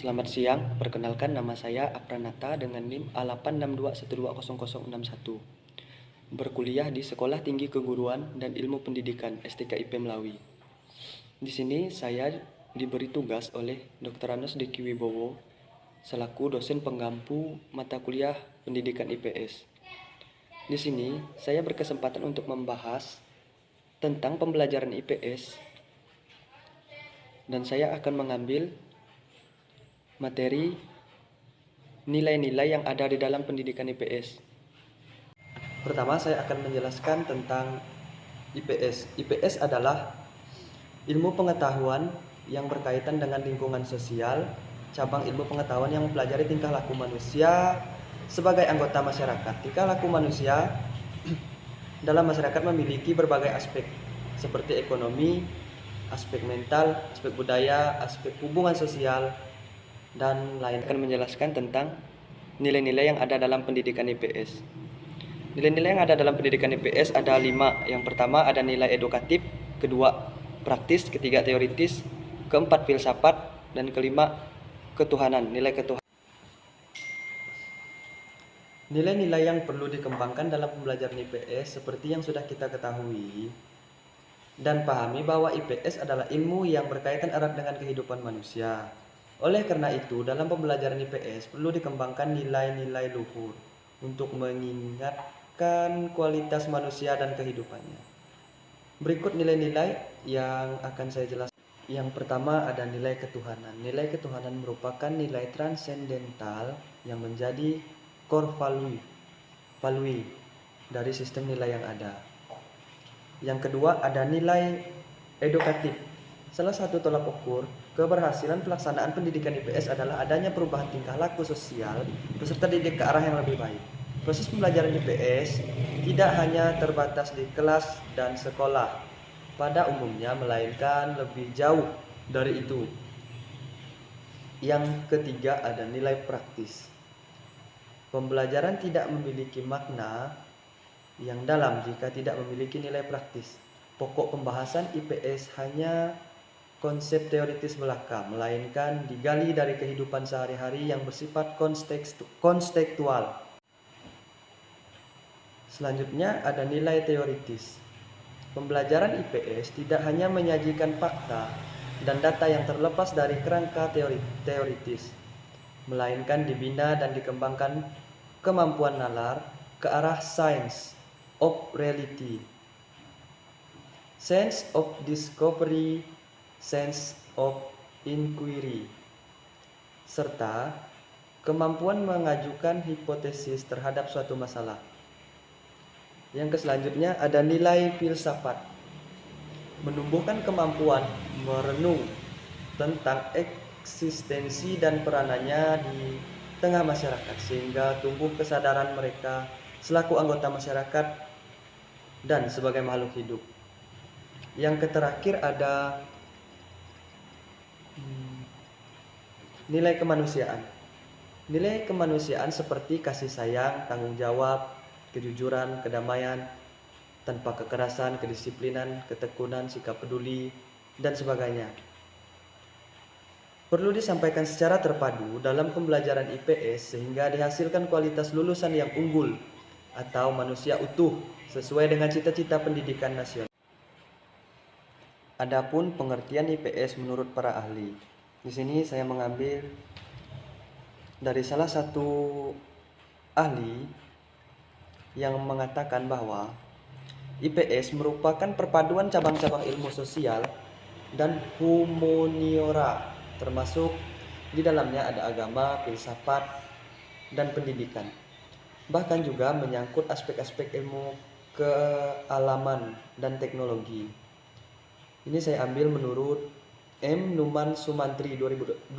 Selamat siang, perkenalkan nama saya Apranata dengan NIM A862120061. Berkuliah di Sekolah Tinggi Keguruan dan Ilmu Pendidikan STKIP Melawi. Di sini saya diberi tugas oleh Dr. Anos Diki Wibowo selaku dosen penggampu mata kuliah Pendidikan IPS. Di sini saya berkesempatan untuk membahas tentang pembelajaran IPS dan saya akan mengambil materi nilai-nilai yang ada di dalam pendidikan IPS. Pertama, saya akan menjelaskan tentang IPS. IPS adalah ilmu pengetahuan yang berkaitan dengan lingkungan sosial, cabang ilmu pengetahuan yang mempelajari tingkah laku manusia sebagai anggota masyarakat. Tingkah laku manusia dalam masyarakat memiliki berbagai aspek seperti ekonomi, aspek mental, aspek budaya, aspek hubungan sosial, dan lain. Akan menjelaskan tentang nilai-nilai yang ada dalam pendidikan IPS. Nilai-nilai yang ada dalam pendidikan IPS ada 5. Yang pertama ada nilai edukatif, kedua praktis, ketiga teoritis, keempat filsafat, dan kelima ketuhanan, nilai ketuhanan. Nilai-nilai yang perlu dikembangkan dalam pembelajaran IPS seperti yang sudah kita ketahui dan pahami bahwa IPS adalah ilmu yang berkaitan erat dengan kehidupan manusia. Oleh karena itu, dalam pembelajaran IPS perlu dikembangkan nilai-nilai luhur untuk mengingatkan kualitas manusia dan kehidupannya. Berikut nilai-nilai yang akan saya jelaskan. Yang pertama ada nilai ketuhanan. Nilai ketuhanan merupakan nilai transendental yang menjadi core value dari sistem nilai yang ada. Yang kedua ada nilai edukatif. Salah satu tolak ukur keberhasilan pelaksanaan pendidikan IPS adalah adanya perubahan tingkah laku sosial peserta didik ke arah yang lebih baik. Proses pembelajaran IPS tidak hanya terbatas di kelas dan sekolah pada umumnya, melainkan lebih jauh dari itu. Yang ketiga ada nilai praktis. Pembelajaran tidak memiliki makna yang dalam jika tidak memiliki nilai praktis. Pokok pembahasan IPS hanya konsep teoritis belaka, melainkan digali dari kehidupan sehari-hari yang bersifat konstekstual. Selanjutnya ada nilai teoritis. Pembelajaran IPS tidak hanya menyajikan fakta dan data yang terlepas dari kerangka teoritis, melainkan dibina dan dikembangkan kemampuan nalar ke arah science of reality, sense of discovery, sense of inquiry, serta kemampuan mengajukan hipotesis terhadap suatu masalah. Yang selanjutnya ada nilai filsafat. Menumbuhkan kemampuan merenung tentang eksistensi dan peranannya di tengah masyarakat sehingga tumbuh kesadaran mereka selaku anggota masyarakat dan sebagai makhluk hidup. Yang terakhir ada nilai kemanusiaan. Nilai kemanusiaan seperti kasih sayang, tanggung jawab, kejujuran, kedamaian, tanpa kekerasan, kedisiplinan, ketekunan, sikap peduli, dan sebagainya. Perlu disampaikan secara terpadu dalam pembelajaran IPS sehingga dihasilkan kualitas lulusan yang unggul atau manusia utuh sesuai dengan cita-cita pendidikan nasional. Adapun pengertian IPS menurut para ahli. Di sini saya mengambil dari salah satu ahli yang mengatakan bahwa IPS merupakan perpaduan cabang-cabang ilmu sosial dan humaniora, termasuk di dalamnya ada agama, filsafat, dan pendidikan. Bahkan juga menyangkut aspek-aspek ilmu kealaman dan teknologi. Ini saya ambil menurut M. Numan Sumantri 2001.